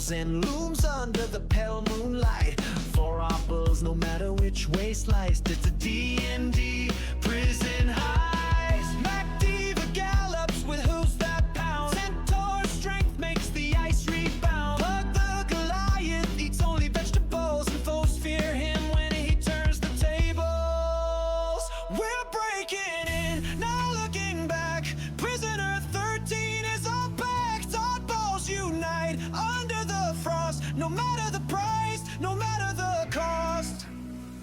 walls and looms under the pale moonlight. For our bulls, no matter which way sliced, it's a DND prison heist. Mac Diva gallops with hooves that pound. Centaur strength makes the ice rebound. Plug the Goliath eats only vegetables, and foes fear him when he turns the tables. We're breaking in, now looking back. Prisoner 13 is our back. Oddballs unite under the frost. No matter the price, no matter the cost.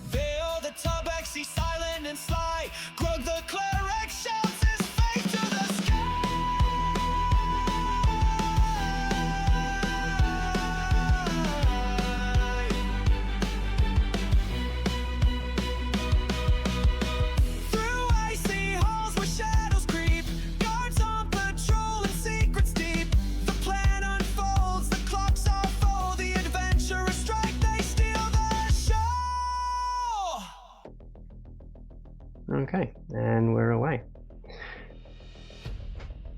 Veil the tabaxi silent and sly. Grug the cleric shouts his fate to the sky. Through icy halls where shadows creep, guards on patrol and secrets deep. The plan unfolds, the clocks are full. The adventurers strike, they steal the show. Okay, and we're away.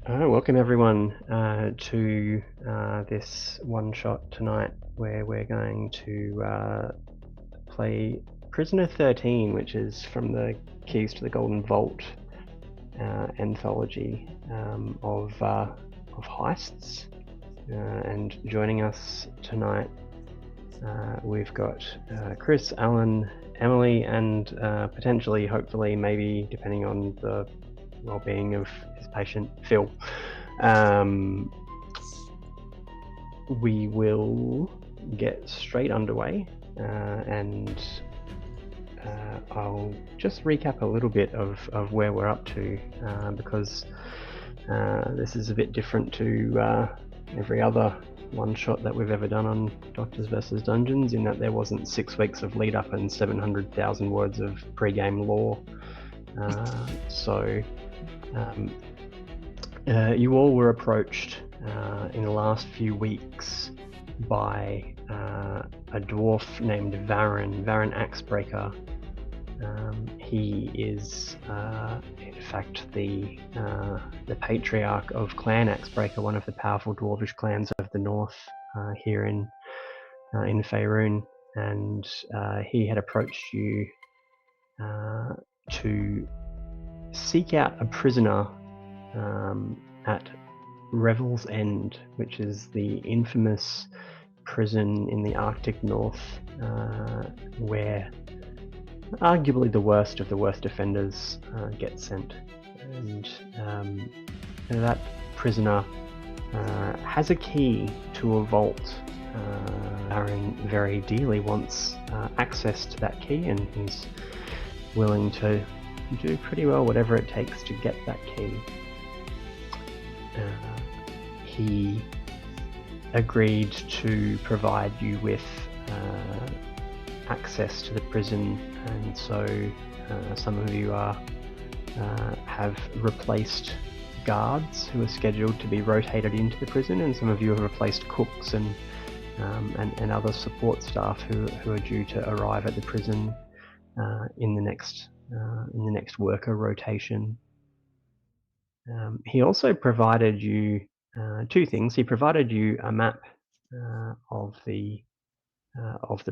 Welcome everyone to this one shot tonight, where we're going to play Prisoner 13, which is from the Keys to the Golden Vault anthology of heists. And joining us tonight, we've got Chris, Alan, Emily, and potentially, hopefully, maybe, depending on the well-being of his patient, Phil. We will get straight underway, and I'll just recap a little bit of where we're up to, because this is a bit different to every other one-shot that we've ever done on Doctors vs. Dungeons, in that there wasn't 6 weeks of lead-up and 700,000 words of pre-game lore. So you all were approached in the last few weeks by a dwarf named Varon Axe Breaker. He is in fact the patriarch of Clan Axebreaker, one of the powerful dwarvish clans of the north here in Faerun, and he had approached you to seek out a prisoner at Revel's End, which is the infamous prison in the Arctic North, where arguably the worst of the worst offenders get sent. And that prisoner has a key to a vault. Aaron very dearly wants access to that key, and he's willing to do pretty well whatever it takes to get that key. He agreed to provide you with access to the prison, and so some of you have replaced guards who are scheduled to be rotated into the prison, and some of you have replaced cooks and other support staff who are due to arrive at the prison in the next worker rotation. He also provided you two things. He provided you a map of the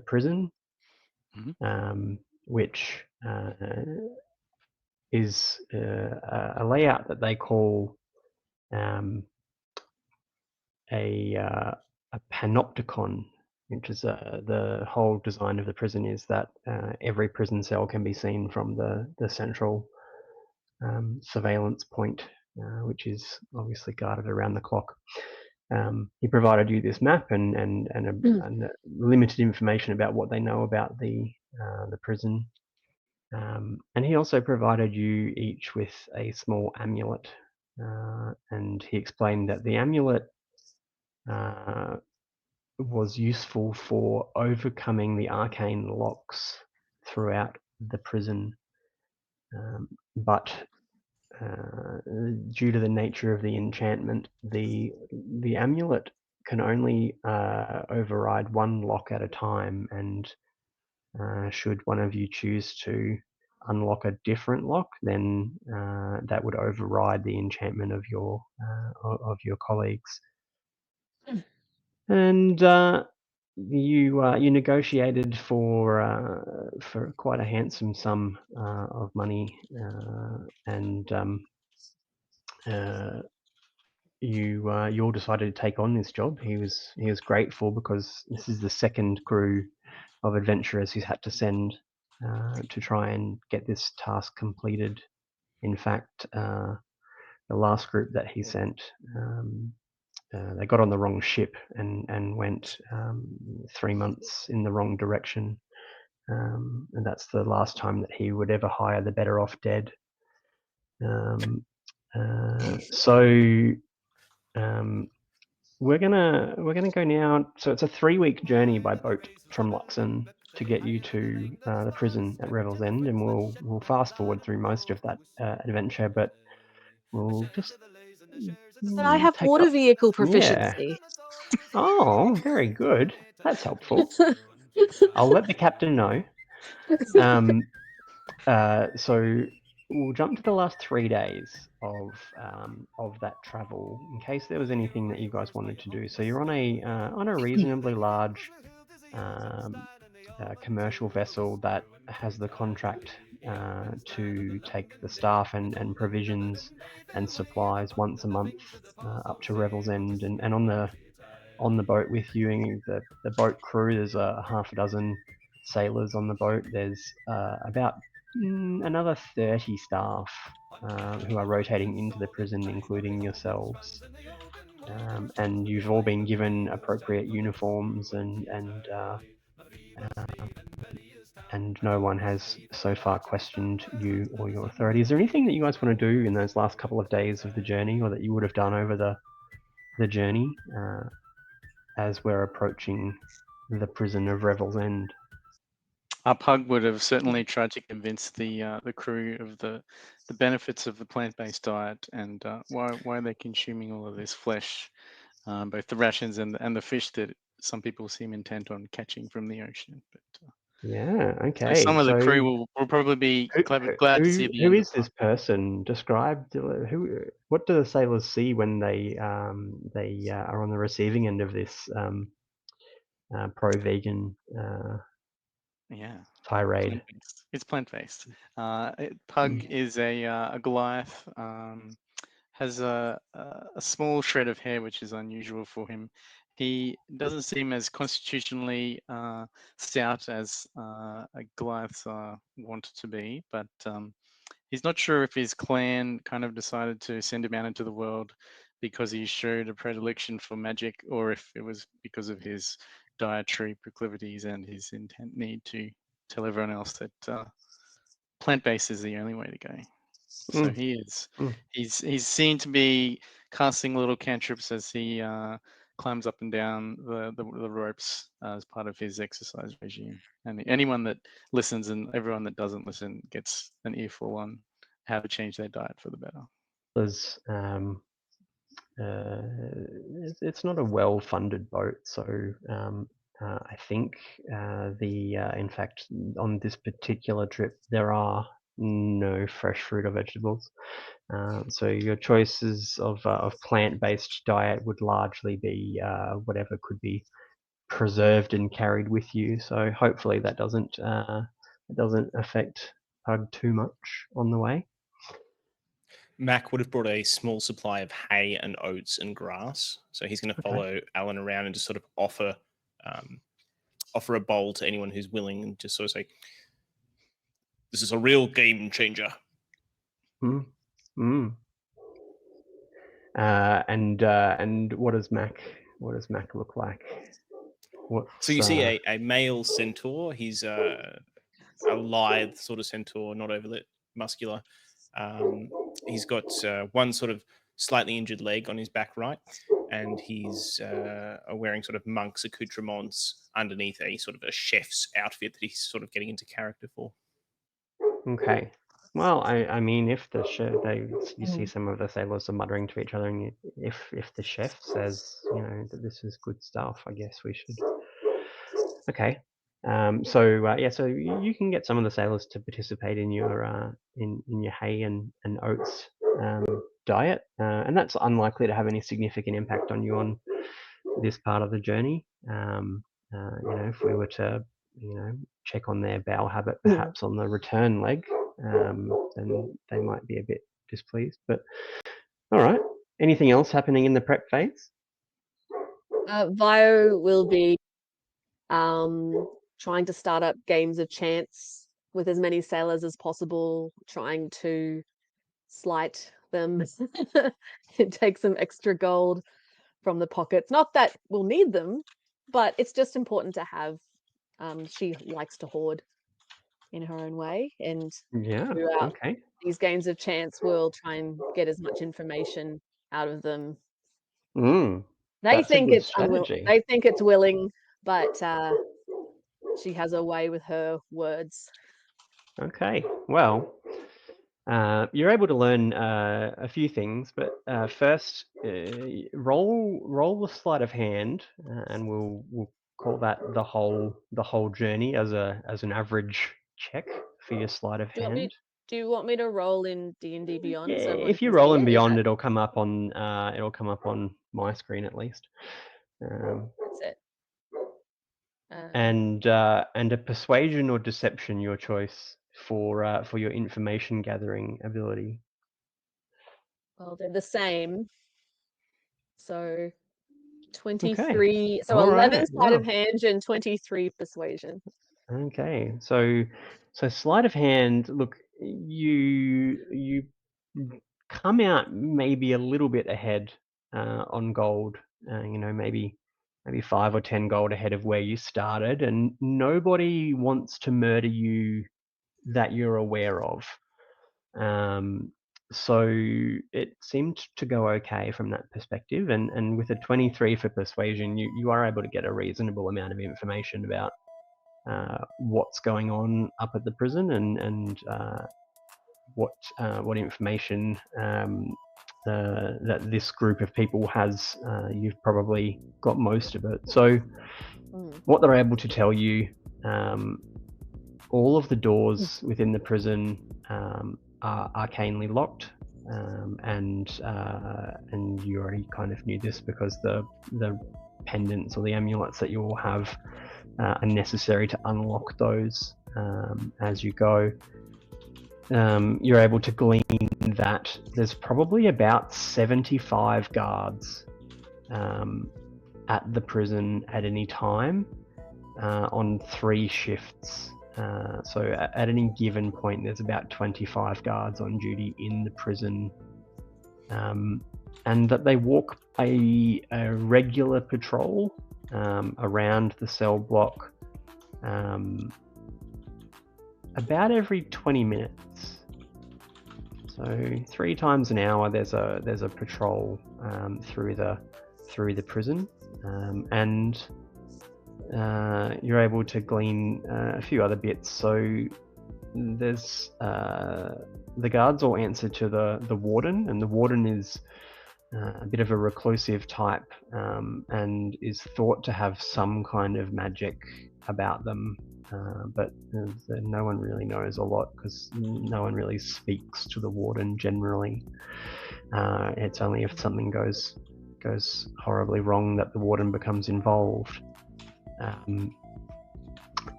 prison, which is a layout that they call a panopticon, which is the whole design of the prison is that every prison cell can be seen from the central surveillance point, which is obviously guarded around the clock. He provided you this map and limited information about what they know about the prison, and he also provided you each with a small amulet, and he explained that the amulet was useful for overcoming the arcane locks throughout the prison, but due to the nature of the enchantment, the amulet can only override one lock at a time, and should one of you choose to unlock a different lock, then that would override the enchantment of your colleagues. And you negotiated for quite a handsome sum of money, and you all decided to take on this job. He was grateful because this is the second crew of adventurers he's had to send to try and get this task completed. In fact, the last group that he sent, they got on the wrong ship and went 3 months in the wrong direction. And that's the last time that he would ever hire the better off dead. So we're gonna go now. So it's a 3-week journey by boat from Luxon to get you to the prison at Revel's End, and we'll fast forward through most of that adventure, but we'll just But I have take water up. vehicle Yeah. proficiency. Oh, very good. That's helpful. I'll let the captain know. So we'll jump to the last 3 days of that travel, in case there was anything that you guys wanted to do. So you're on a reasonably large commercial vessel that has the contract to take the staff and provisions and supplies once a month up to Revel's End, and on the boat with you, and the boat crew. There's a half a dozen sailors on the boat. There's about another 30 staff who are rotating into the prison, including yourselves. And you've all been given appropriate uniforms, and no one has so far questioned you or your authority. Is there anything that you guys want to do in those last couple of days of the journey, or that you would have done over the journey as we're approaching the prison of Revel's End? Our pug would have certainly tried to convince the crew of the benefits of the plant-based diet, and why they're consuming all of this flesh, both the rations and the fish that some people seem intent on catching from the ocean. But Yeah. so Okay. some of the So crew will probably be glad to see the who end is of this person? Describe who. What do the sailors see when they are on the receiving end of this pro-vegan yeah. tirade? Plant-based. It's plant-based. Pug is a Goliath. Has a small shred of hair, which is unusual for him. He doesn't seem as constitutionally stout as Goliaths are wanted to be, but he's not sure if his clan kind of decided to send him out into the world because he showed a predilection for magic, or if it was because of his dietary proclivities and his intent need to tell everyone else that plant-based is the only way to go. So he is. He's seen to be casting little cantrips as he climbs up and down the ropes as part of his exercise regime. And anyone that listens and everyone that doesn't listen gets an earful on how to change their diet for the better. There's it's not a well-funded boat, so I think in fact, on this particular trip, there are no fresh fruit or vegetables. So your choices of plant-based diet would largely be whatever could be preserved and carried with you. So hopefully that doesn't affect Pug too much on the way. Mac would have brought a small supply of hay and oats and grass, so he's going to follow Alan around and just sort of offer a bowl to anyone who's willing, and just sort of say, "This is a real game changer." And what does Mac look like? So you see a male centaur. He's a lithe sort of centaur, not overly muscular. He's got one sort of slightly injured leg on his back right, and he's wearing sort of monk's accoutrements underneath a sort of a chef's outfit that he's sort of getting into character for. Okay. Well, I mean, if the you see some of the sailors are muttering to each other, and if the chef says, that this is good stuff, I guess we should. Okay. So you can get some of the sailors to participate in your in your hay and oats diet, and that's unlikely to have any significant impact on you this part of the journey. If we were to, check on their bowel habit, perhaps on the return leg, then they might be a bit displeased. But all right. Anything else happening in the prep phase? Vio will be trying to start up games of chance with as many sailors as possible, trying to slight them and take some extra gold from the pockets. Not that we'll need them, but it's just important to have. She likes to hoard in her own way, and Yeah. throughout Okay. these games of chance, we'll try and get as much information out of them. Mm, They that's a think good it's strategy. They think it's willing, but she has a way with her words. Okay. Well, you're able to learn a few things, but first, roll the sleight of hand, and we'll call that the whole journey as an average check for your sleight of hand. Do you want me to roll in D&D Beyond so everyone If you can roll see and it? beyond, it'll come up on my screen at least. That's it. And a persuasion or deception, your choice for your information gathering ability. Well, they're the same. So 23. Okay. So All 11 right. sleight of Wow. hand and 23 persuasion. Okay. So sleight of hand. Look, you come out maybe a little bit ahead on gold. Maybe 5 or 10 gold ahead of where you started, and nobody wants to murder you that you're aware of. So it seemed to go okay from that perspective, and with a 23 for persuasion, you are able to get a reasonable amount of information about what's going on up at the prison, and what information that this group of people has. You've probably got most of it. So what they're able to tell you, all of the doors within the prison are arcanely locked, and you already kind of knew this because the pendants or the amulets that you all have are necessary to unlock those as you go. You're able to glean that there's probably about 75 guards at the prison at any time on 3 shifts. So at any given point, there's about 25 guards on duty in the prison, and that they walk a regular patrol around the cell block about every 20 minutes. So 3 times an hour, there's a patrol through the prison, and you're able to glean a few other bits. So there's the guards all answer to the warden, and the warden is a bit of a reclusive type, and is thought to have some kind of magic about them, but no one really knows a lot because no one really speaks to the warden generally. It's only if something goes horribly wrong that the warden becomes involved.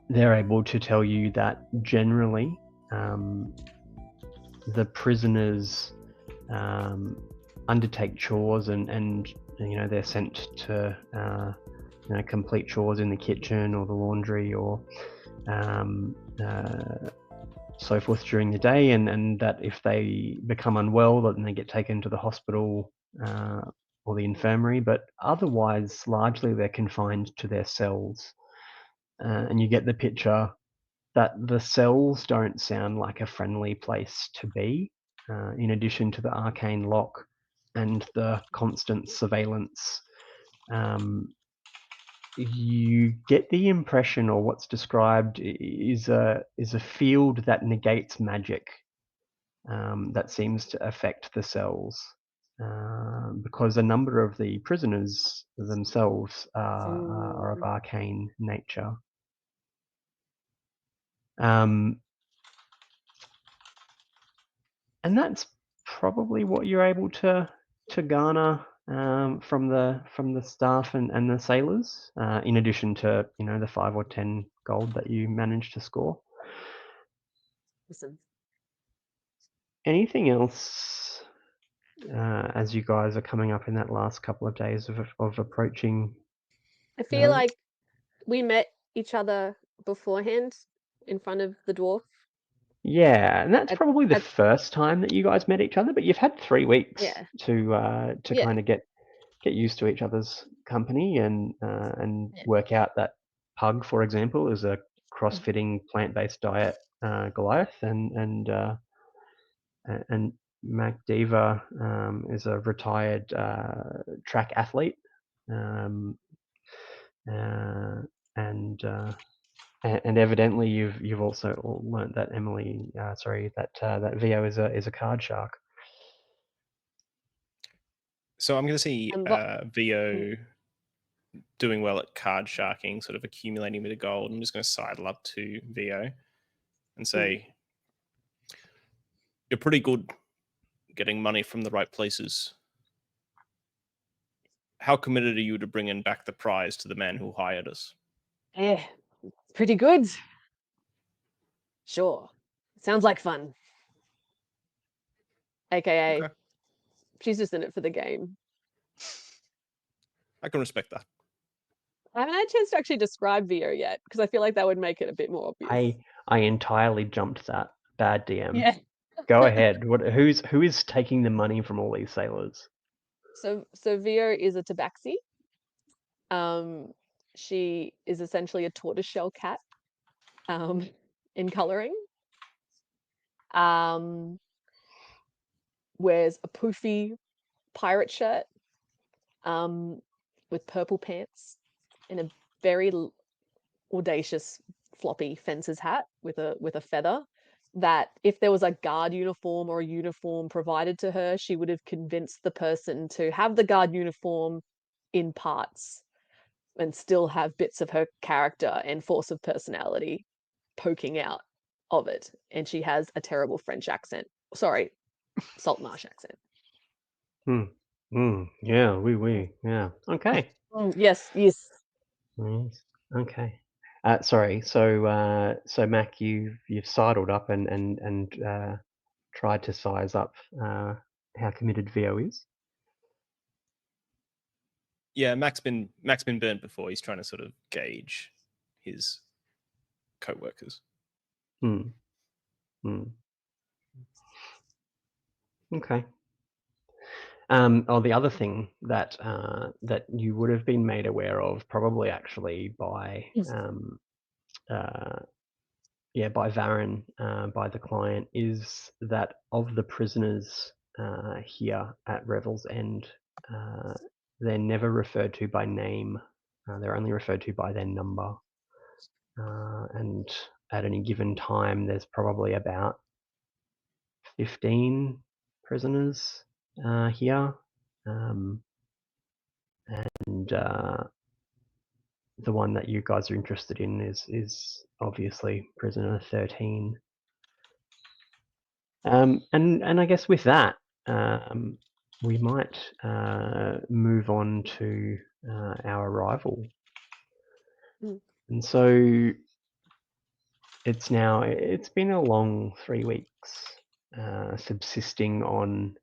They're able to tell you that generally the prisoners undertake chores, and they're sent to complete chores in the kitchen or the laundry or so forth during the day, and that if they become unwell, then they get taken to the hospital or the infirmary, but otherwise largely they're confined to their cells. And you get the picture that the cells don't sound like a friendly place to be, in addition to the arcane lock and the constant surveillance. You get the impression, or what's described is a field that negates magic, that seems to affect the cells, because a number of the prisoners themselves are of arcane nature. And that's probably what you're able to garner from the staff and the sailors, in addition to the 5 or 10 gold that you managed to score. Awesome. Anything else as you guys are coming up in that last couple of days of approaching? I feel No? like we met each other beforehand in front of the dwarf. Yeah, and that's At- probably the at- first time that you guys met each other, but you've had 3 weeks Yeah. to Yeah. kind of get used to each other's company and Yeah. work out that Pug, for example, is a cross-fitting plant-based diet Goliath, and MacDiva is a retired track athlete, and evidently you've also learnt that that VO is a card shark. So I'm going to see And VO doing well at card sharking, sort of accumulating a bit of gold. I'm just going to sidle up to VO and say, you're pretty good getting money from the right places. How committed are you to bringing back the prize to the man who hired us? Yeah, pretty good. Sure. Sounds like fun. AKA, Okay. she's just in it for the game. I can respect that. I haven't had a chance to actually describe VO yet, because I feel like that would make it a bit more obvious. I entirely jumped that. Bad DM. Yeah. Go ahead. Who is taking the money from all these sailors? So VO is a tabaxi. She is essentially a tortoiseshell cat, in coloring. Wears a poofy pirate shirt, with purple pants, and a very audacious floppy fencer's hat with a feather. That if there was a guard uniform or a uniform provided to her, she would have convinced the person to have the guard uniform in parts and still have bits of her character and force of personality poking out of it. And she has a terrible French accent. Sorry, Saltmarsh accent. Yeah, oui. Yeah. Okay. Yes. Yes. Okay. Sorry. So Mac, you've sidled up and tried to size up how committed VO is. Yeah, Mac's been burnt before. He's trying to sort of gauge his co-workers. Okay. The other thing that that you would have been made aware of, probably actually by by Varon, by the client, is that of the prisoners here at Revel's End, they're never referred to by name. They're only referred to by their number. And at any given time, there's probably about 15 prisoners here. And the one that you guys are interested in is obviously prisoner 13. And I guess with that, we might move on to our arrival. And so it's been a long 3 weeks subsisting on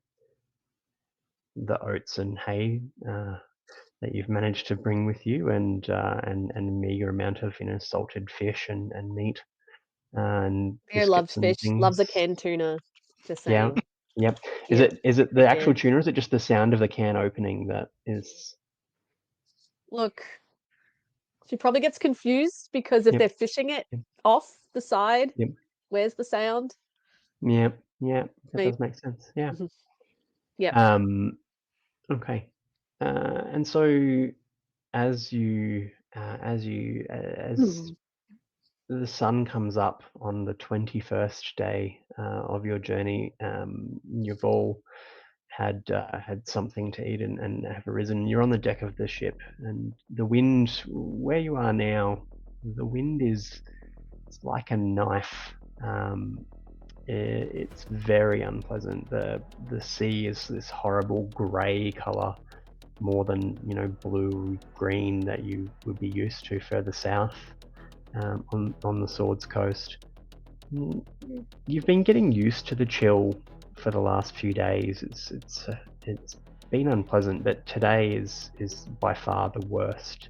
the oats and hay that you've managed to bring with you, and a meager amount of salted fish and meat and VO loves biscuits and fish, things. loves a canned tuna. Just saying. Yep. Yeah. Is it the actual tuna, or is it just the sound of the can opening that is? Look, she probably gets confused because if they're fishing it off the side, where's the sound? Yeah, that does make sense. Yeah. Yeah. Okay. And so as the sun comes up on the 21st day of your journey, you've all had something to eat and have arisen. You're on the deck of the ship, and the wind where you are now, the wind is like a knife. It's very unpleasant. The sea is this horrible grey color, more than blue green that you would be used to further south on the Swords Coast. You've been getting used to the chill for the last few days. It's been unpleasant, but today is by far the worst.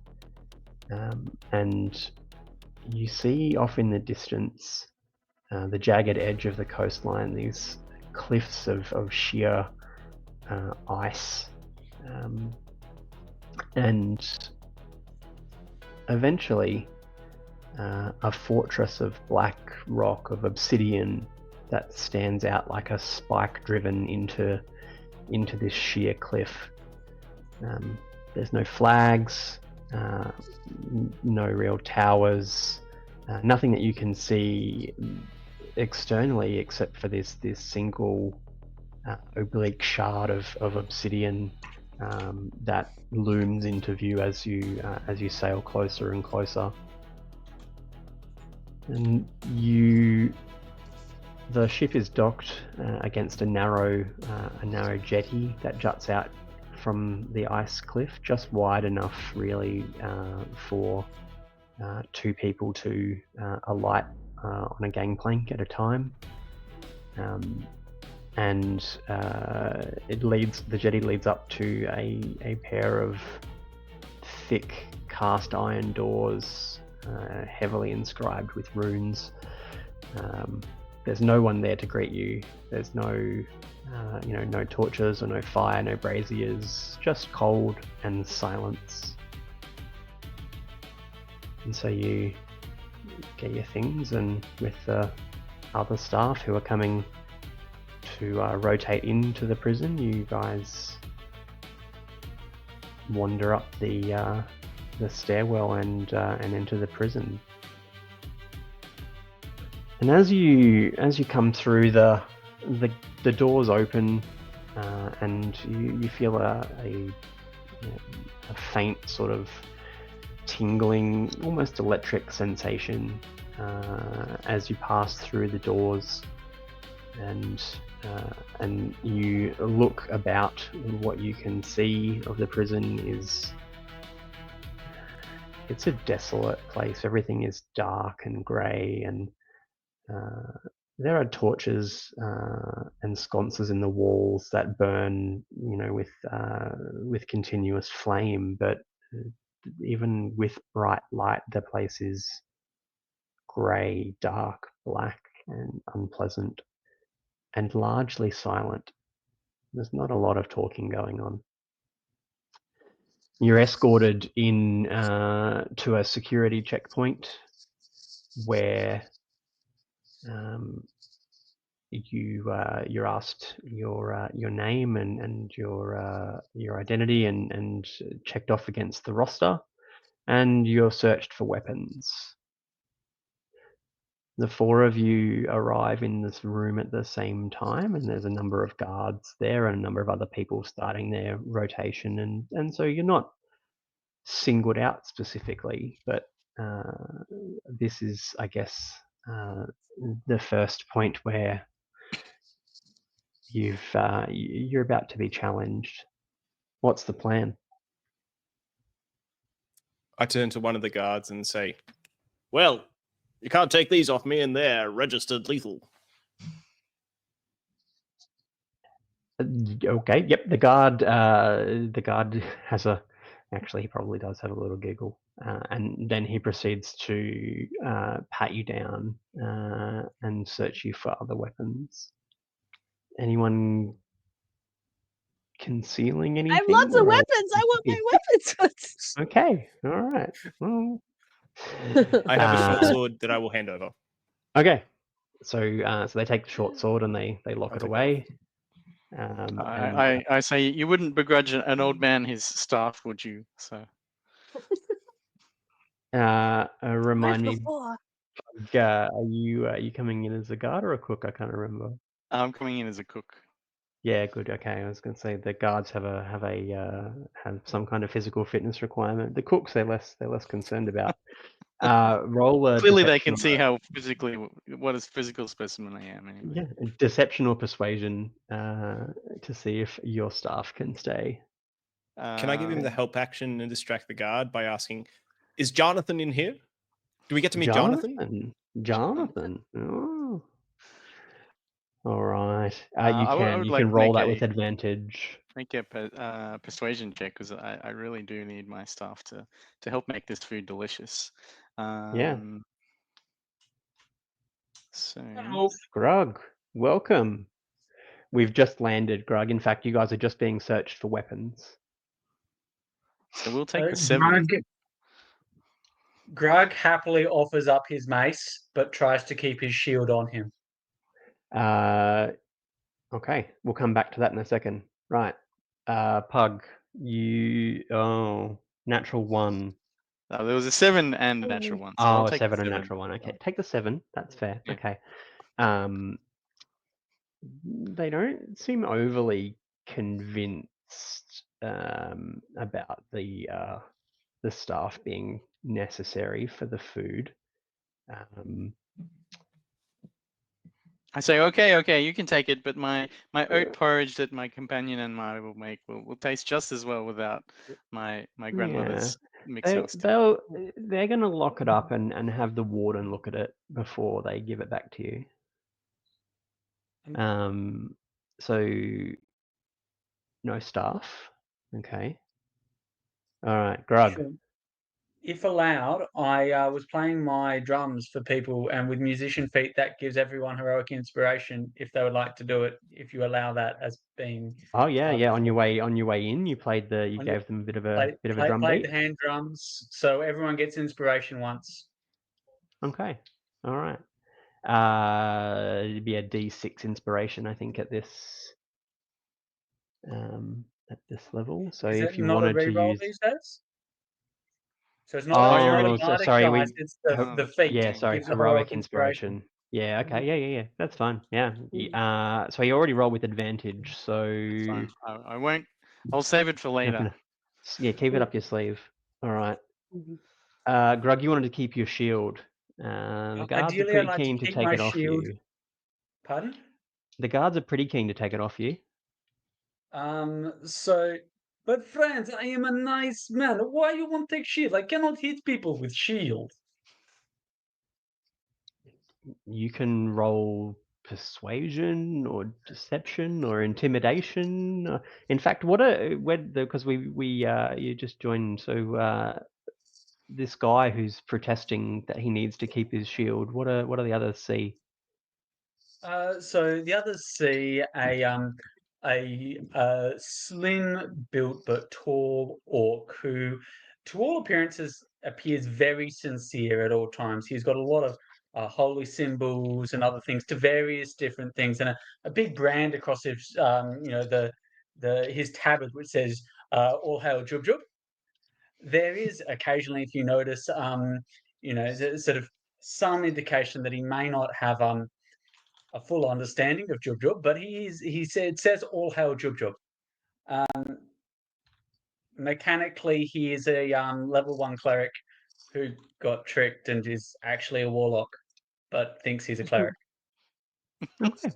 And you see off in the distance the jagged edge of the coastline, these cliffs of sheer ice, and eventually a fortress of black rock, of obsidian, that stands out like a spike driven into this sheer cliff. There's no flags, no real towers, nothing that you can see externally except for this single oblique shard of obsidian that looms into view as you sail closer and closer. And the ship is docked against a narrow jetty that juts out from the ice cliff, just wide enough really for two people to alight on a gangplank at a time. And the jetty leads up to a pair of thick cast iron doors, heavily inscribed with runes. There's no one there to greet you. There's no torches or no fire, no braziers, just cold and silence. And so you get your things, and with the other staff who are coming to rotate into the prison, you guys wander up the stairwell and enter the prison. And as you come through, the doors open, and you feel a faint sort of tingling, almost electric sensation as you pass through the doors, and you look about. What you can see of the prison is it's a desolate place. Everything is dark and grey, and there are torches and sconces in the walls that burn, with continuous flame. But even with bright light, the place is grey, dark, black, and unpleasant, and largely silent. There's not a lot of talking going on. You're escorted in to a security checkpoint where you're asked your name and your identity and checked off against the roster, and you're searched for weapons. The four of you arrive in this room at the same time, and there's a number of guards there and a number of other people starting their rotation, and so you're not singled out specifically, but this is, I guess, the first point where you're about to be challenged. What's the plan? I turn to one of the guards and say, "Well, you can't take these off me, and they're registered lethal." Okay. Yep. The guard has a. Actually, he probably does have a little giggle, and then he proceeds to pat you down and search you for other weapons. Anyone concealing anything? I have lots of weapons. I want my weapons. Okay. All right. Well, I have a short sword that I will hand over. Okay. So they take the short sword and they lock it away. I say you wouldn't begrudge an old man his staff, would you? So. Remind me, are you coming in as a guard or a cook? I can't remember. I'm coming in as a cook. Yeah, good. Okay, I was going to say the guards have some kind of physical fitness requirement. The cooks they're less concerned about. Roll a Clearly, they deception can see how what a physical specimen I am. Anyway. Yeah, deception or persuasion to see if your staff can stay. Can I give him the help action and distract the guard by asking, "Is Jonathan in here? Do we get to meet Jonathan?" Jonathan. Oh. All right. I would You like can to roll make that with advantage. make a persuasion check because I really do need my staff to help make this food delicious. Yeah. So Grug, welcome. We've just landed, Grug. In fact, you guys are just being searched for weapons. so we'll take the 7. Grug happily offers up his mace, but tries to keep his shield on him. Okay, we'll come back to that in a second. Right. Pug, natural 1. There was a 7 and a natural 1. So Oh, I'll a take 7 the and 7. natural 1. Okay, take the 7. That's fair. Yeah. Okay. They don't seem overly convinced about the staff being necessary for the food. I say, okay, you can take it, but my oat porridge that my companion and I will make will taste just as well without my grandmother's mixing stuff. They're going to lock it up and have the warden look at it before they give it back to you. So no staff. Okay. All right, Grug. Sure. If allowed, I was playing my drums for people, and with musician feet, that gives everyone heroic inspiration if they would like to do it. If you allow that as being. Oh yeah. before. On your way in, you gave them a bit of a drum played beat. the hand drums, so everyone gets inspiration once. Okay. All right. It'd be a D6 inspiration, I think, at this level. So Is if it you not a wanted to reroll use, these days? So it's not you a already- bardic sorry, dice, it's the feat yeah, sorry, gives the heroic inspiration. Yeah, okay, yeah, that's fine. Yeah. So you already roll with advantage, so Fine. I won't. I'll save it for later. yeah, keep it up your sleeve. All right. Grug, you wanted to keep your shield. The guards are Ideally, I'd pretty like to keen to keep take my it off shield. you. Pardon? The guards are pretty keen to take it off you. But friends, I am a nice man. Why you won't take shield? I cannot hit people with shield. You can roll persuasion or deception or intimidation. In fact, because you just joined, so this guy who's protesting that he needs to keep his shield. What are the others see? So the others see a slim built but tall orc who, to all appearances, appears very sincere at all times. He's got a lot of holy symbols and other things to various different things, and a big brand across his, his tabard which says "All Hail Jub Jub." There is occasionally, if you notice, sort of some indication that he may not have a full understanding of Jub Jub, but he says all hail Jub Jub. Mechanically, he is a level 1 cleric who got tricked and is actually a warlock, but thinks he's a cleric. Okay.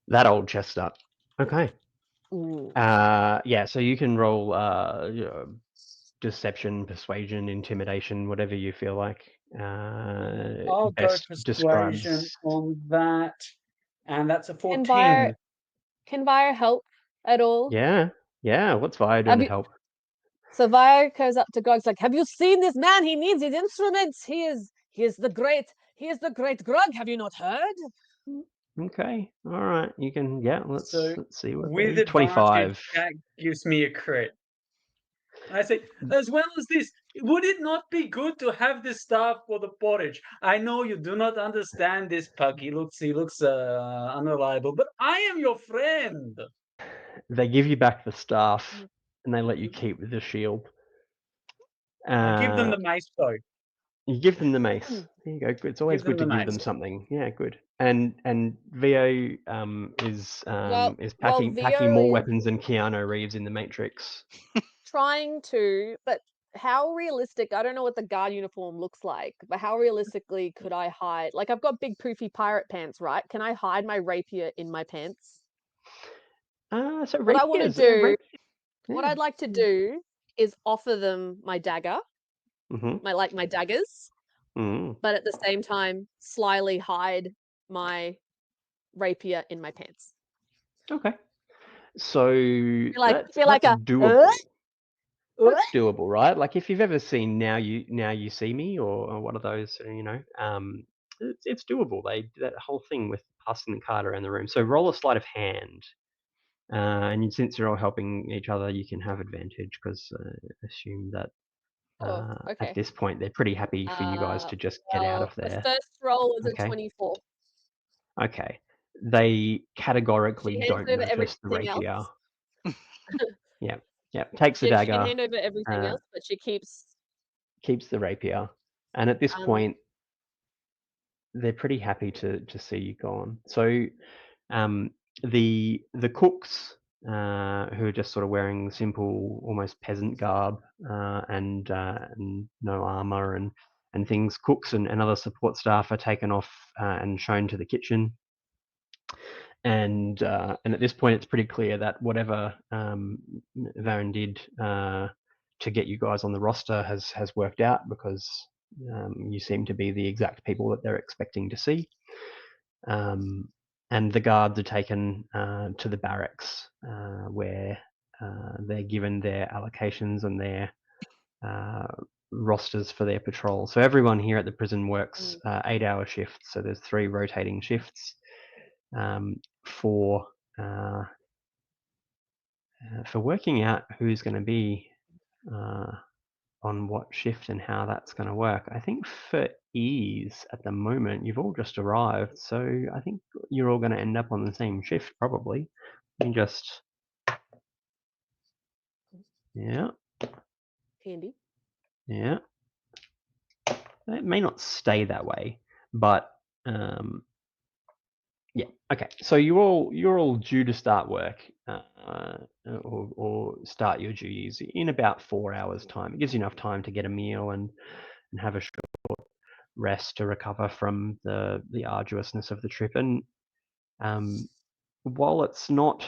That old chestnut. Okay. Yeah, so you can roll deception, persuasion, intimidation, whatever you feel like. I'll go Best persuasion describes. on that, and that's a 14. Can Vire help at all? Yeah. What's Vire doing to help? So Vire goes up to Grug's like, "Have you seen this man? He needs his instruments. He is the great Grug. Have you not heard?" Okay. All right. You can. Yeah. Let's see what With they. 25. that gives me a crit. I say, as well as this, would it not be good to have this staff for the porridge? I know you do not understand this pug. He looks unreliable, but I am your friend. They give you back the staff, and they let you keep the shield. I give them the mace, though. You give them the mace. There you go. It's always good to give them something. Yeah, good. And VO is packing more weapons than Keanu Reeves in The Matrix. Trying to, but how realistic? I don't know what the guard uniform looks like, but how realistically could I hide? Like, I've got big poofy pirate pants, right? Can I hide my rapier in my pants? So What I want to rapiers, do, what yeah. I'd like to do is offer them my dagger, Mm-hmm. my daggers, Mm. but at the same time slyly hide my rapier in my pants. Okay. So Feel like that's a doable. That's doable, right? Like if you've ever seen Now You See Me or one of those, it's doable. That whole thing with passing the card around the room. So roll a sleight of hand, and since you're all helping each other, you can have advantage because assume that Oh, at okay. this point they're pretty happy for you guys to just get out of The there. first roll was a Okay. 24. Okay. They She categorically hands don't over notice the everything rapier. else. Yeah. Yeah. Takes the She can dagger, hand over everything else, but she keeps keeps the rapier, and at this um point they're pretty happy to see you gone. So the cooks who are just sort of wearing simple, almost peasant garb and no armor and things, cooks and other support staff are taken off and shown to the kitchen. And at this point, it's pretty clear that whatever Varon did to get you guys on the roster has worked out because you seem to be the exact people that they're expecting to see. And the guards are taken to the barracks where they're given their allocations and their rosters for their patrol. So everyone here at the prison works 8-hour shifts. So there's 3 rotating shifts for working out who's going to be on what shift and how that's going to work. I think for ease at the moment, you've all just arrived, so I think you're all going to end up on the same shift probably. Let me just, yeah, handy. yeah. It may not stay that way, but yeah, okay. So you're all due to start work or start your duties in about 4 hours' time. It gives you enough time to get a meal and have a short rest to recover from the arduousness of the trip. And while it's not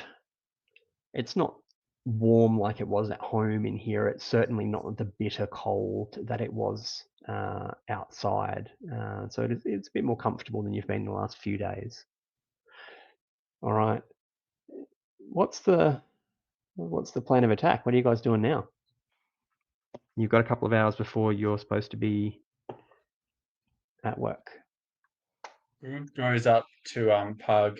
warm like it was at home in here, it's certainly not the bitter cold that it was outside. So it's a bit more comfortable than you've been the last few days. All right. What's the plan of attack? What are you guys doing now? You've got a couple of hours before you're supposed to be at work. Groom goes up to Pug,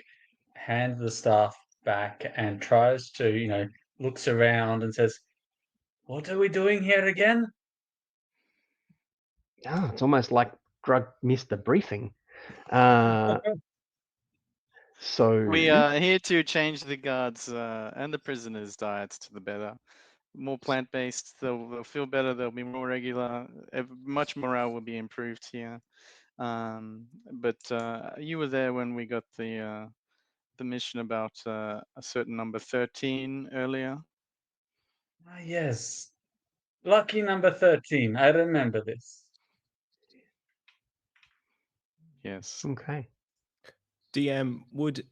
hands the staff back, and tries to, looks around and says, "What are we doing here again?" Oh, it's almost like Grug missed the briefing. So We are here to change the guards and the prisoners' diets to the better. More plant-based, they'll feel better, they'll be more regular, much morale will be improved here. But you were there when we got the mission about a certain number 13 earlier. Ah, yes. Lucky number 13. I remember this. Yes. okay. DM, would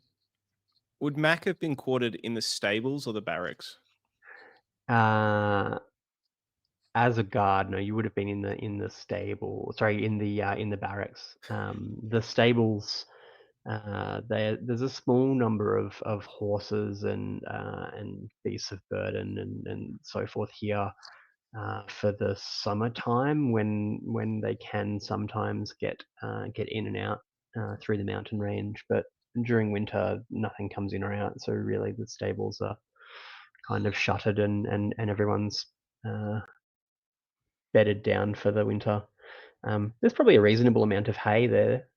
Mac have been quartered in the stables or the barracks? As a guard, no, you would have been in the stable. Sorry, in the barracks. The stables. There's a small number of horses and beasts of burden and so forth here for the summertime when they can sometimes get in and out through the mountain range, but during winter nothing comes in or out. So really the stables are kind of shuttered and everyone's bedded down for the winter. There's probably a reasonable amount of hay there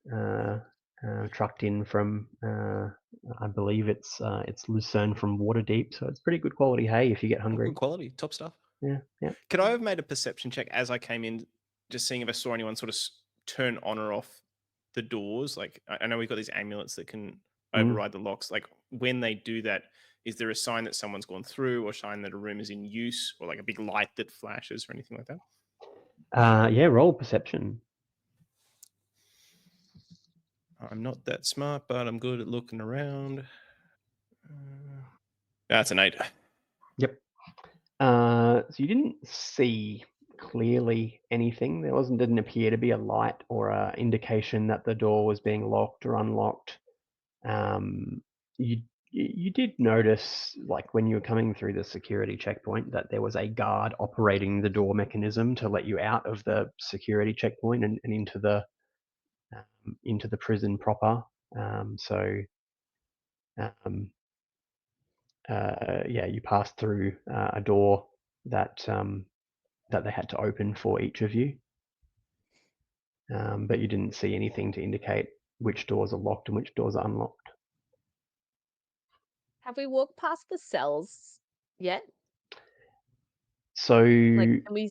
trucked in from, I believe it's Lucerne from Waterdeep, so it's pretty good quality hay if you get hungry. Good quality, top stuff. Yeah, yeah. Could I have made a perception check as I came in, just seeing if I saw anyone sort of turn on or off the doors? Like, I know we've got these amulets that can override the locks. Like, when they do that, is there a sign that someone's gone through or sign that a room is in use or like a big light that flashes or anything like that? Yeah, roll perception. I'm not that smart, but I'm good at looking around. That's an 8. Yep. So you didn't see clearly anything. There didn't appear to be a light or a indication that the door was being locked or unlocked. You did notice, like when you were coming through the security checkpoint, that there was a guard operating the door mechanism to let you out of the security checkpoint and into the prison proper. You passed through a door that they had to open for each of you, but you didn't see anything to indicate which doors are locked and which doors are unlocked. Have we walked past the cells yet? So Like, can we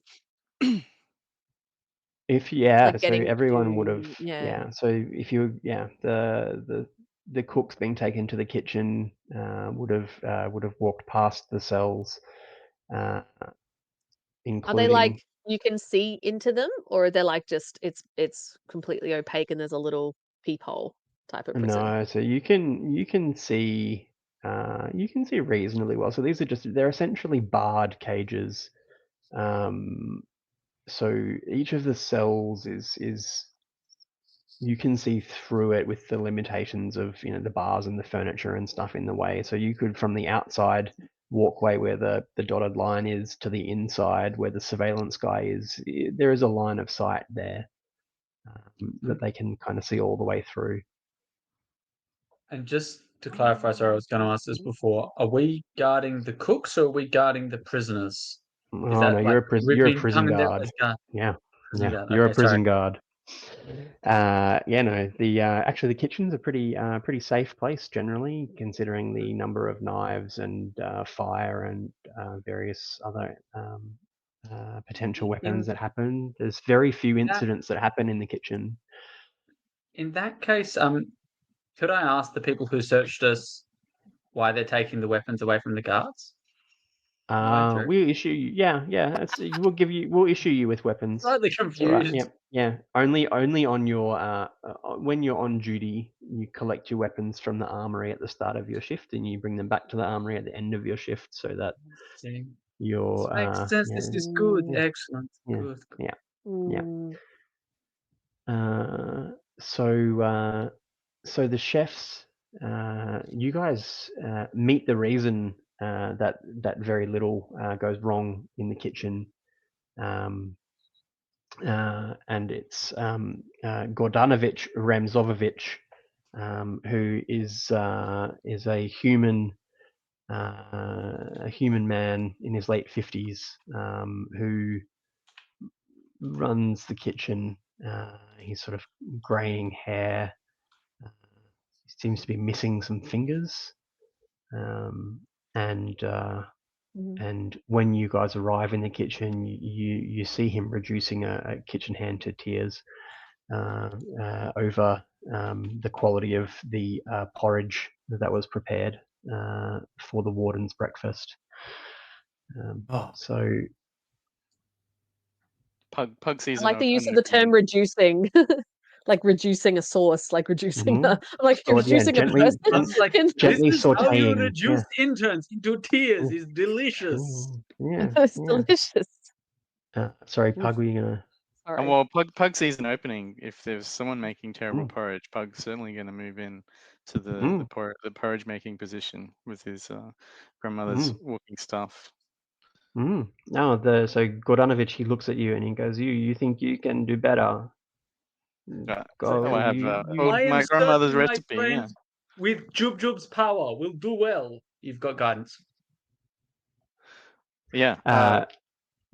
like so getting everyone would to have So if you the cooks being taken to the kitchen would have walked past the cells, including. Are they like you can see into them, or are they like just it's completely opaque and there's a little peephole type of prison? No, so you can see reasonably well. So they're essentially barred cages. So each of the cells is you can see through it with the limitations of the bars and the furniture and stuff in the way. So you could, from the outside walkway where the dotted line is, to the inside where the surveillance guy is, there is a line of sight there that they can kind of see all the way through. And just to clarify, sorry, I was going to ask this before. Are we guarding the cooks or are we guarding the prisoners? Is that No, like you're a ripping, prison coming down guard. this guard? Yeah, Prison guard. you're a Okay, sorry. prison guard. Actually the kitchen's a pretty safe place generally, considering the number of knives and fire and various other potential weapons that happen. There's very few incidents that happen in the kitchen. In that case, could I ask the people who searched us why they're taking the weapons away from the guards? We'll issue you. We'll issue you with weapons. Slightly It's all right. confused. Yeah. Only on your when you're on duty, you collect your weapons from the armory at the start of your shift, and you bring them back to the armory at the end of your shift, so that your This makes sense. This is good. yeah. Excellent. Yeah. Good. Yeah. So the chefs, you guys meet the reason that very little goes wrong in the kitchen, and it's Gordanovich Ramzovovich, who is a human man in his late 50s, who runs the kitchen. He's sort of graying hair. He seems to be missing some fingers. And when you guys arrive in the kitchen, you see him reducing a kitchen hand to tears over the quality of the porridge that was prepared for the warden's breakfast. So Pug sees I like the use of the term reducing. Like reducing a sauce, like reducing reducing a person. Gently this is how you sauteing. reduce interns into tears. Is delicious. It's delicious. Sorry, Pug, were you gonna? And well, Pug sees an opening. If there's someone making terrible porridge, Pug's certainly going to move in to the porridge making position with his grandmother's walking staff. So Gordanovich, he looks at you and he goes, "You think you can do better? I have my grandmother's recipe. Yeah. With Jub power, we'll do well. You've got guidance. Yeah.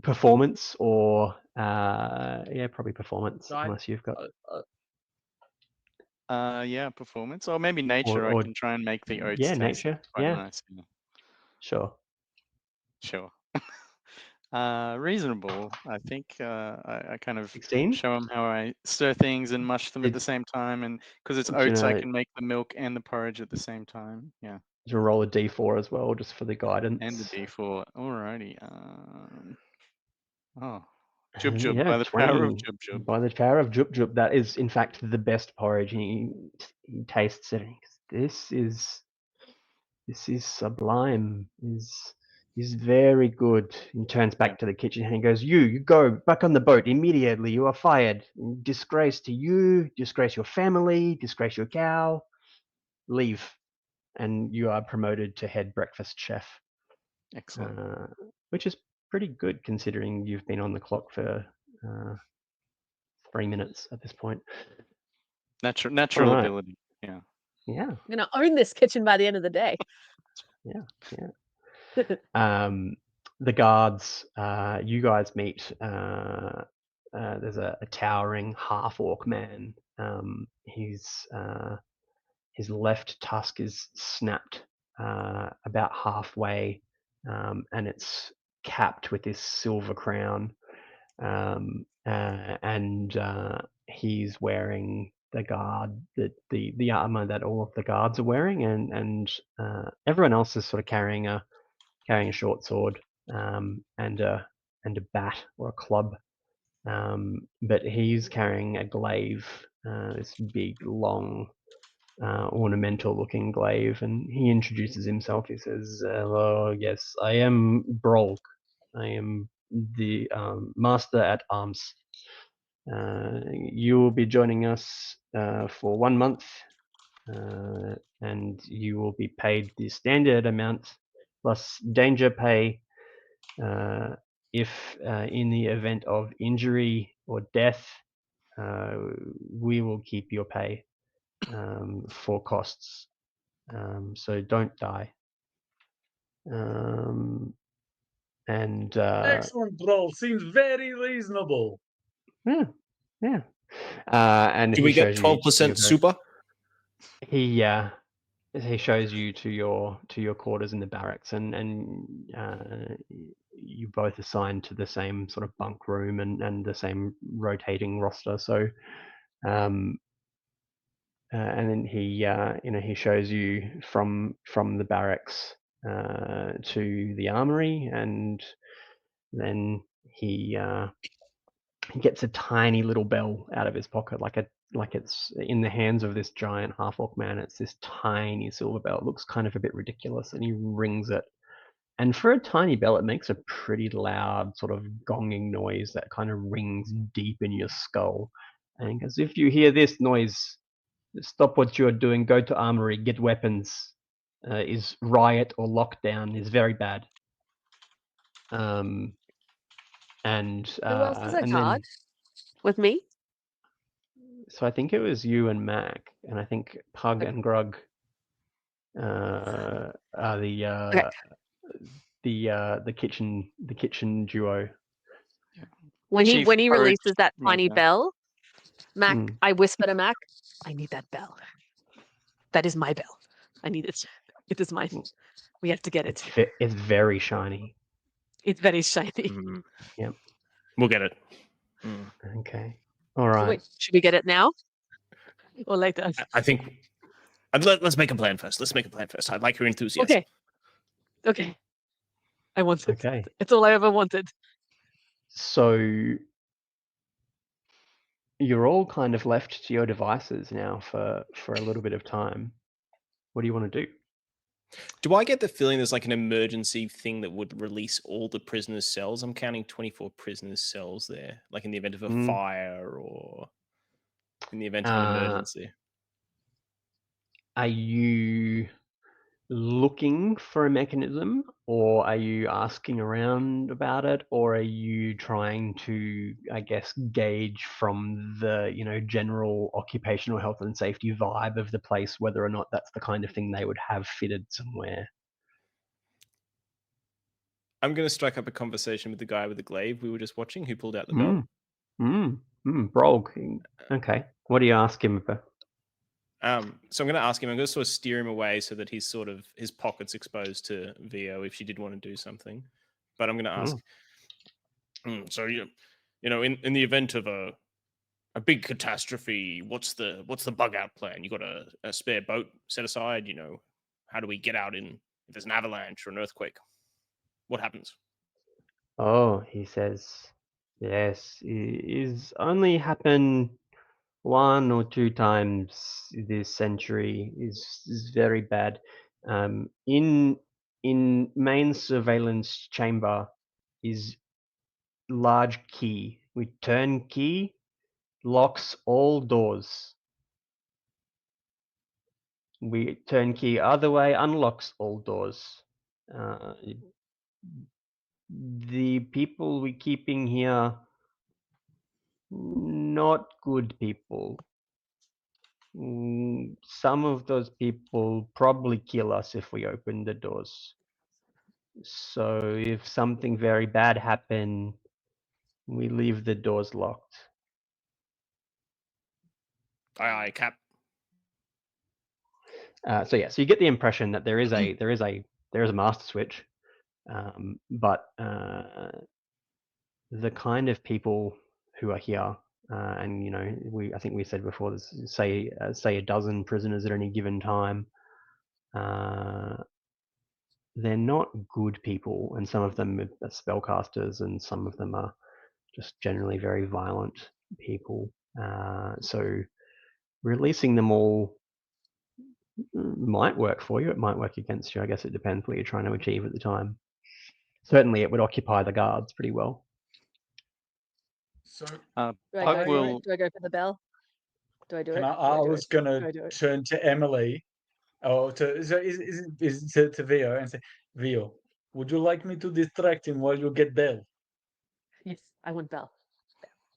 Performance or probably performance, unless you've got. Performance or maybe nature. I can try and make the oats taste nature. quite nice. Sure. Reasonable. I think I kind of 16? show them how I stir things and mush them at the same time, and because it's oats, I can make the milk and the porridge at the same time. Yeah. To roll a d4 as well, just for the guidance. And the d4. Alrighty. Jub by the 20. power of Jub. By the power of Jub, that is in fact the best porridge. He tastes it. And he goes, This is sublime. Is very good. He turns back to the kitchen and goes, you go back on the boat immediately. You are fired. Disgrace to you, disgrace your family, disgrace your cow. Leave. And you are promoted to head breakfast chef. Excellent. Which is pretty good considering you've been on the clock for 3 minutes at this point. Natural All right. ability. Yeah. Yeah. I'm gonna own this kitchen by the end of the day. The guards, you guys meet. There's a towering half-orc man. His left tusk is snapped about halfway, and it's capped with this silver crown. And he's wearing the armor that all of the guards are wearing, and everyone else is sort of carrying a short sword and a bat or a club. But he's carrying a glaive, this big, long, ornamental-looking glaive, and he introduces himself. He says, "Hello, yes, I am Brolg. I am the master at arms. You will be joining us for 1 month, and you will be paid the standard amount plus danger pay. If in the event of injury or death, we will keep your pay for costs. So don't die." And Excellent, Brawl. Seems very reasonable. yeah. And Do he we get shows you 12% super? he shows you to your quarters in the barracks, and you both assigned to the same sort of bunk room and the same rotating roster. So, and then he shows you from the barracks to the armory, and then he gets a tiny little bell out of his pocket, like it's in the hands of this giant half-orc man. It's this tiny silver bell. It looks kind of a bit ridiculous, and he rings it. And for a tiny bell, it makes a pretty loud sort of gonging noise that kind of rings deep in your skull. And he goes, "If you hear this noise, stop what you're doing, go to armory, get weapons. Is riot or lockdown is very bad." And Who else is a and guard then with me? so I think it was you and Mac, and I think Pug and Grug are Okay. the kitchen duo. When he Chief Porridge releases that tiny maker. bell, Mac, Mm. I whisper to Mac, "I need that bell. That is my bell. I need it. It is mine. We have to get it. It's very shiny. It's very shiny." Mm. Yep. We'll get it. Okay. All So right. wait, should we get it now or later? I think let's make a plan first. Let's make a plan first. I like your enthusiasm. Okay. I want it. Okay. It's all I ever wanted. So you're all kind of left to your devices now for a little bit of time. What do you want to do? Do I get the feeling there's like an emergency thing that would release all the prisoners' cells? I'm counting 24 prisoners' cells there, like in the event of a fire or in the event of an emergency. Are you looking for a mechanism, or are you asking around about it, or are you trying to, I guess, gauge from the general occupational health and safety vibe of the place whether or not that's the kind of thing they would have fitted somewhere? I'm going to strike up a conversation with the guy with the glaive we were just watching who pulled out the bell. Brog. Okay. What do you ask him about? So I'm going to ask him. I'm going to sort of steer him away so that he's sort of his pockets exposed to VO if she did want to do something. But I'm going to ask. So in the event of a big catastrophe, what's the bug out plan? You got a spare boat set aside? How do we get out if there's an avalanche or an earthquake? What happens? Oh, he says, yes, it's only happened 1 or 2 times this century. Is very bad. In main surveillance chamber is large key. We turn key, locks all doors. We turn key other way, unlocks all doors. The people we keeping here, not good people. Some of those people probably kill us if we open the doors. So if something very bad happen, we leave the doors locked. Aye, Cap. So yeah, so you get the impression that there is a master switch, but the kind of people who are here, and you know, I think we said before, say a dozen prisoners at any given time. They're not good people, and some of them are spellcasters, and some of them are just generally very violent people. So releasing them all might work for you. It might work against you. I guess it depends what you're trying to achieve at the time. Certainly, it would occupy the guards pretty well. So Do I Pug go will. do I go for the bell? Do I do it? I was going Do to I do it? turn to Emily, or to to Vio and say, Vio, would you like me to distract him while you get Bell? Yes, I want bell.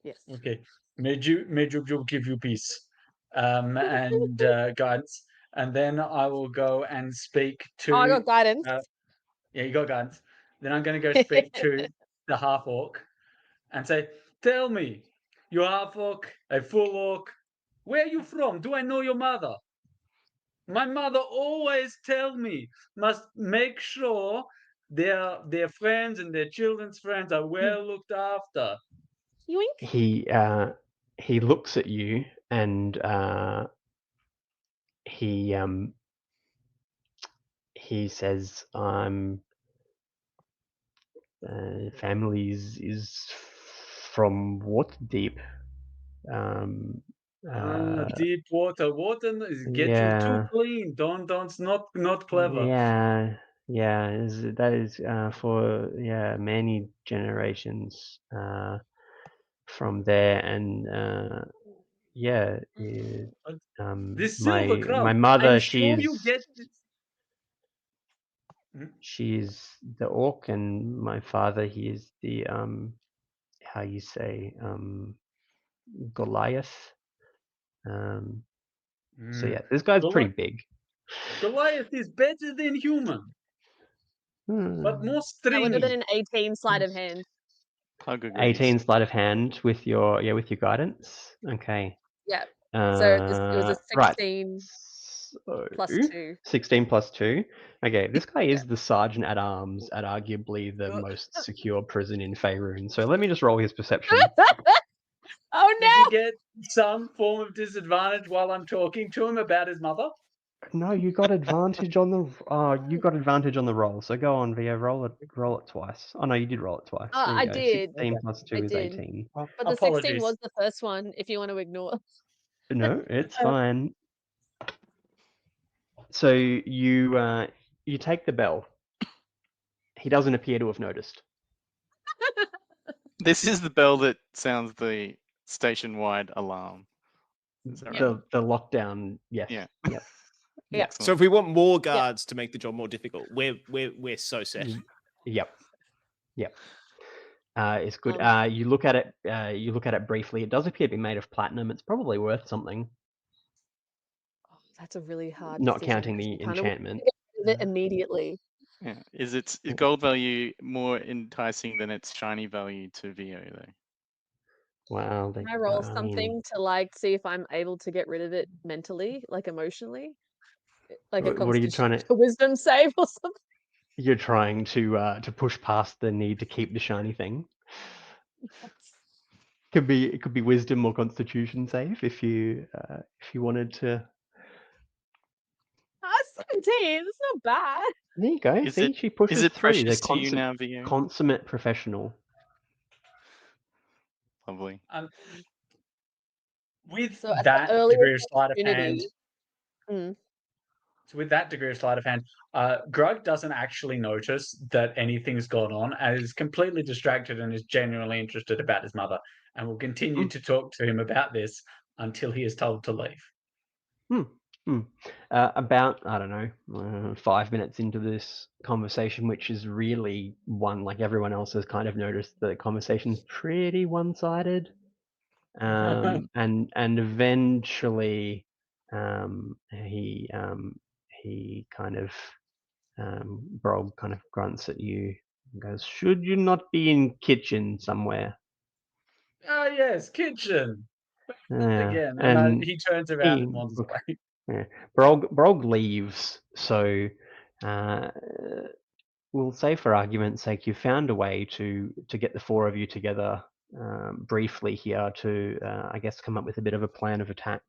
Yes. Okay. May Jub give you peace, and guidance, and then I will go and speak to. Oh, I got guidance. Yeah, you got guidance. Then I'm going to go speak to the half orc and say, "Tell me, you half orc, a full orc, where are you from? Do I know your mother? My mother always tell me must make sure their friends and their children's friends are well looked after." Yoink. He looks at you and he says, family is from Waterdeep. Deep water get you too Yeah, clean. Don't not clever. yeah. That is for many generations from there, and This silver my crown, I'm mother, sure you get this. she's the orc, and my father, he is the how you say Goliath. So yeah, this guy's pretty big. Goliath is better than human, but more I would do that stringy. in 18 sleight of hand. Pug agrees. 18 sleight of hand with your guidance. Okay. Yeah. So it was a Right. 16 So, plus 2. 16 plus 2. Okay, this guy is the sergeant at arms at arguably the most secure prison in Faerun. So let me just roll his perception. Oh Does he no! get some form of disadvantage while I'm talking to him about his mother? No, you got advantage on the roll. So go on, Via, roll it twice. Oh no, you did roll it twice. Oh, There you I go. did. 16 plus 2 I is did. 18. But the 16 Apologies. was the first one, if you want to ignore. No, it's fine. So you take the bell. He doesn't appear to have noticed. This is the bell that sounds the station-wide alarm. Is that right? The lockdown, yes. Yeah. Yep. Yeah. So if we want more guards to make the job more difficult, we're so set. Yep. It's good. Um, You look at it briefly. It does appear to be made of platinum. It's probably worth something. Oh, that's a really hard Not decision, counting 'cause the you kinda want to enchantment. get rid of it immediately. Yeah. Is its gold value more enticing than its shiny value to VO though? Wow. Can I roll something to like see if I'm able to get rid of it mentally, like emotionally? Like a What are you trying to? a wisdom save or something? You're trying to push past the need to keep the shiny thing. It could be wisdom or constitution save if you wanted to. 17, that's not bad. There you go. See, she pushes is it through. precious to you now, VO? Consummate professional. Lovely. With So at the that earliest degree of sleight of hand, opportunity. So with that degree of sleight of hand, Grug doesn't actually notice that anything's gone on and is completely distracted and is genuinely interested about his mother and will continue to talk to him about this until he is told to leave. About, I don't know, 5 minutes into this conversation, which is really one, like everyone else has kind of noticed the conversation's pretty one-sided. And eventually he kind of Brog kind of grunts at you and goes, "Should you not be in kitchen somewhere?" Oh yes, kitchen again, and and he turns around and wanders look, away. yeah, Brog leaves, so we'll say for argument's sake you found a way to get the four of you together briefly here to I guess come up with a bit of a plan of attack,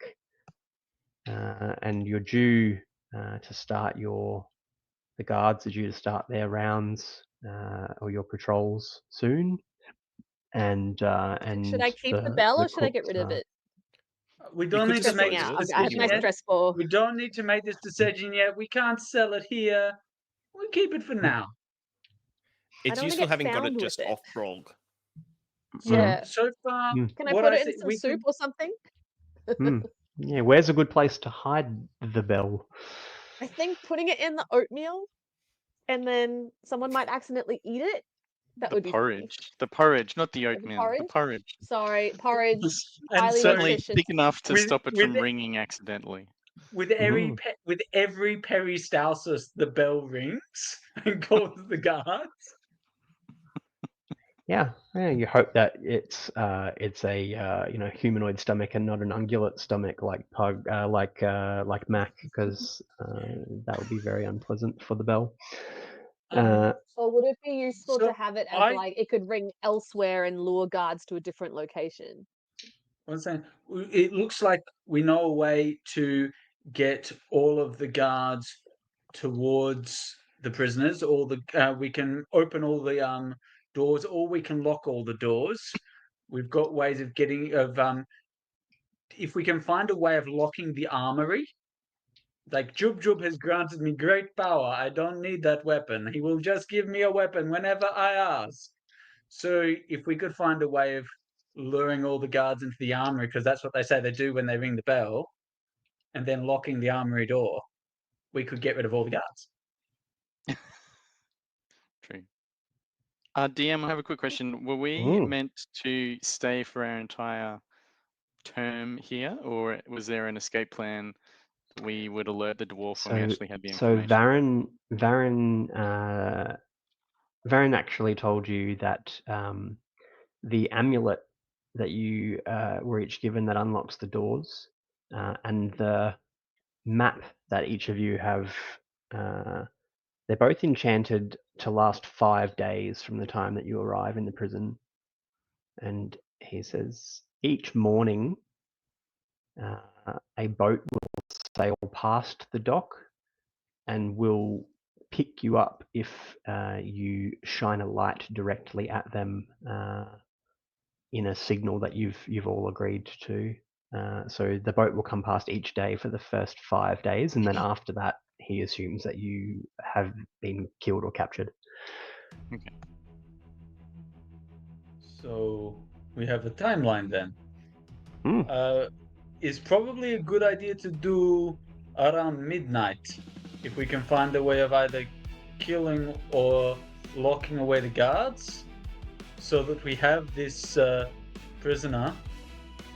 and you're due to start the guards are due to start their rounds or your patrols soon, and Should I keep the bell or should I get rid of it? We You don't could need to dispose make Stressing of this out. it. I have decision my yet. stress ball. We don't need to make this decision yet. We can't sell it here. We'll keep it for now. It's don't wanna useful get having got found it with just it. off Brog. Yeah. So far, Can I what put I it see, in some we soup or something? Yeah, where's a good place to hide the bell? I think putting it in the oatmeal and then someone might accidentally eat it. That The would be funny. porridge. The porridge, not the The oatmeal. The porridge? porridge. Sorry, porridge. and Highly so Certainly nutritious. thick enough to with stop it with from ringing accidentally. with every peristalsis, the bell rings and calls the guards. Yeah, you hope that it's a humanoid stomach and not an ungulate stomach like Pug, like Mac, because that would be very unpleasant for the bell. Or would it be useful So to have it as I like it could ring elsewhere and lure guards to a different location? was saying, it looks like we know a way to get all of the guards towards the prisoners. All the we can open all the doors, or we can lock all the doors. We've got ways of getting if we can find a way of locking the armory. Like Jub Jub has granted me great power. I don't need that weapon. He will just give me a weapon whenever I ask. So if we could find a way of luring all the guards into the armory, because that's what they say they do when they ring the bell, and then locking the armory door, we could get rid of all the guards. True. DM, I have a quick question. Were we meant to stay for our entire term here, or was there an escape plan that we would alert the dwarf when we actually had the information? Varon actually told you that the amulet that you were each given that unlocks the doors, and the map that each of you have, they're both enchanted to last 5 days from the time that you arrive in the prison. And he says each morning a boat will sail past the dock and will pick you up if you shine a light directly at them in a signal that you've all agreed to. So the boat will come past each day for the first 5 days, and then after that, he assumes that you have been killed or captured. Okay. So we have a timeline then. Mm. It's probably a good idea to do around midnight if we can find a way of either killing or locking away the guards, so that we have this prisoner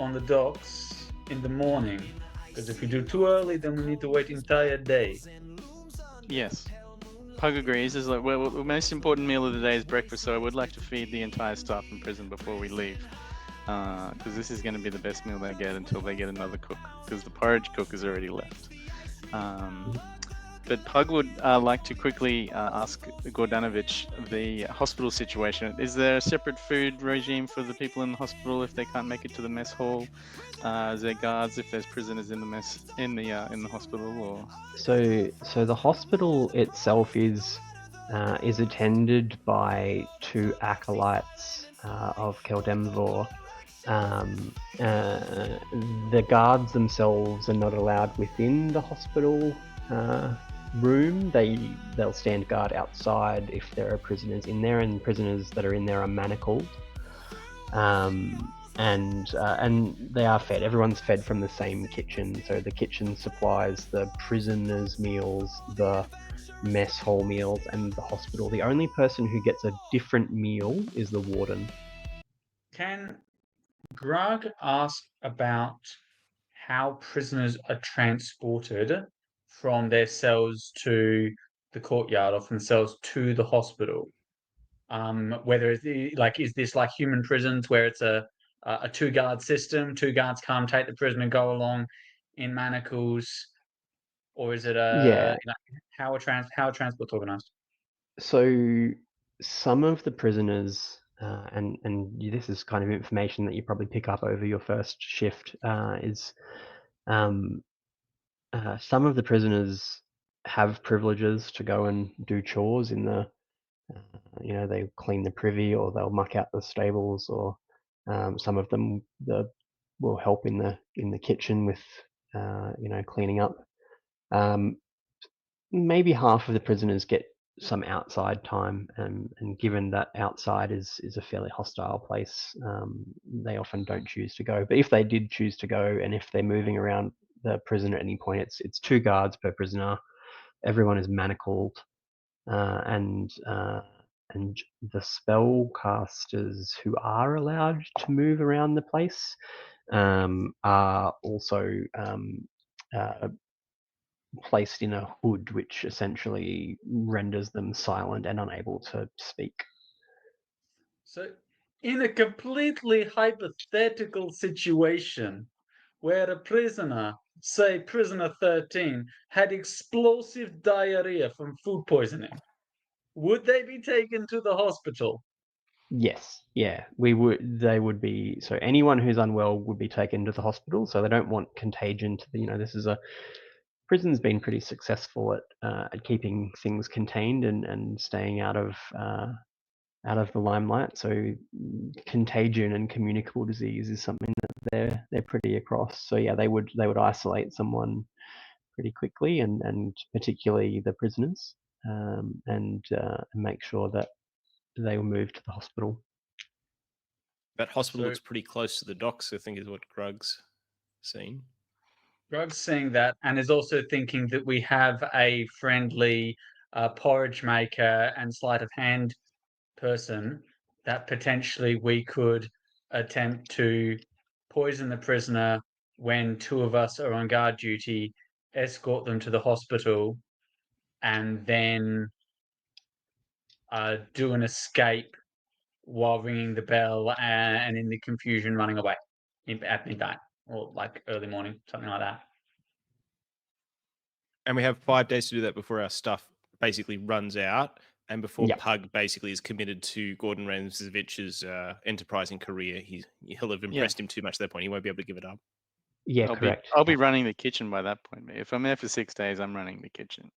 on the docks in the morning. Because if we do too early, then we need to wait entire day. Yes. Pug agrees. Is like, well, the most important meal of the day is breakfast, so I would like to feed the entire staff in prison before we leave. Because this is going to be the best meal they get until they get another cook, because the porridge cook has already left. But Pug would like to quickly ask Gordanovich the hospital situation. Is there a separate food regime for the people in the hospital if they can't make it to the mess hall? Is there guards if there's prisoners in the mess in the hospital? Or So the hospital itself is attended by 2 acolytes of Keldemvor. The guards themselves are not allowed within the hospital room. They'll stand guard outside if there are prisoners in there, and prisoners that are in there are manacled. And they are fed. Everyone's fed from the same kitchen. So the kitchen supplies the prisoners' meals, the mess hall meals, and the hospital. The only person who gets a different meal is the warden. Can Grug ask about how prisoners are transported from their cells to the courtyard or from the cells to the hospital? Whether it's is this like human prisons where it's a two-guard system, two guards come, take the prisoner, go along in manacles, or is it how are transports organized? So some of the prisoners, and this is kind of information that you probably pick up over your first shift, is some of the prisoners have privileges to go and do chores in the, they clean the privy or they'll muck out the stables, or some of them will help in the kitchen with, cleaning up. Maybe half of the prisoners get some outside time, and given that outside is a fairly hostile place, they often don't choose to go. But if they did choose to go, and if they're moving around the prison at any point, it's 2 guards per prisoner. Everyone is manacled, and the spellcasters who are allowed to move around the place are also placed in a hood, which essentially renders them silent and unable to speak. So, in a completely hypothetical situation where a prisoner, say prisoner 13, had explosive diarrhea from food poisoning, would they be taken to the hospital? Yes, yeah, they would be. So anyone who's unwell would be taken to the hospital. So they don't want contagion to the. This is prison's been pretty successful at keeping things contained and staying out of the limelight. So contagion and communicable disease is something that they're pretty across. So yeah, they would isolate someone pretty quickly, and particularly the prisoners, and make sure that they were moved to the hospital. That hospital So- looks pretty close to the docks, I think, is what Grug's seen. Grug's seeing that and is also thinking that we have a friendly porridge maker and sleight of hand person that potentially we could attempt to poison the prisoner when 2 of us are on guard duty, escort them to the hospital, and then do an escape while ringing the bell and in the confusion running away at midnight or like early morning, something like that. And we have 5 days to do that before our stuff basically runs out, and before Yep. Pug basically is committed to Gordon Ramsavich's enterprising career. He'll have impressed him too much at that point. He won't be able to give it up. Yeah, correct. I'll be running the kitchen by that point. If I'm there for 6 days, I'm running the kitchen.